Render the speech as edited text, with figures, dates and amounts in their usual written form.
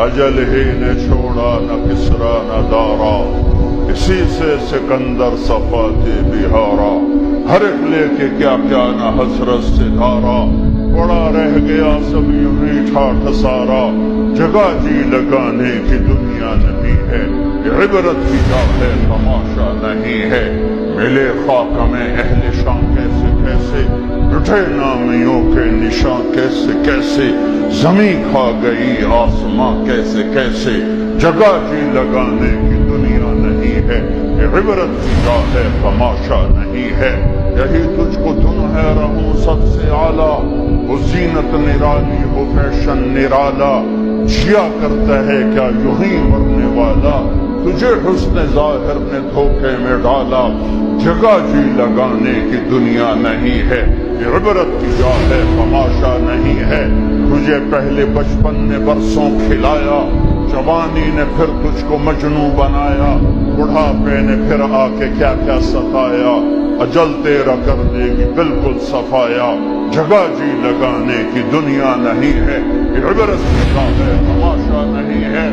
اجل ہی نے چھوڑا نہ کسرا نہ دارا، اسی سے سکندر صفاتی بہارا، ہر ایک لے کے کیا کیا نہ حسرت سے دھارا، پڑا رہ گیا سب یوں ہی ٹھاٹھ سارا، جگہ جی لگانے کی دنیا نہیں ہے، یہ عبرت کی جا ہے تماشا نہیں ہے، ملے خاک میں اہل شان کیسے کیسے، اٹھے نامیوں کے نشان کیسے کیسے، زمین کھا گئی آسماں کیسے کیسے، جگہ جی لگانے کی دنیا نہیں ہے، یہ عبرت کی جا ہے تماشا نہیں ہے، یہی تجھ کو دن ہے رہوں سب سے اعلیٰ، وہ زینت نرالی ہو فیشن نرالا، جیا کرتا ہے کیا یوں ہی مرنے والا، تجھے حسن ظاہر نے دھوکے میں ڈالا، جگہ جی لگانے کی دنیا نہیں ہے، یہ عبرت کی جا ہے تماشا نہیں ہے، تجھے پہلے بچپن نے برسوں کھلایا، جوانی نے پھر تجھ کو مجنوں بنایا، بڑھاپے نے پھر آ کے کیا کیا ستایا، اجل تیرا کر دے گی بالکل صفایا، جگہ جی لگانے کی دنیا نہیں ہے، یہ عبرت کی جا ہے تماشا نہیں ہے۔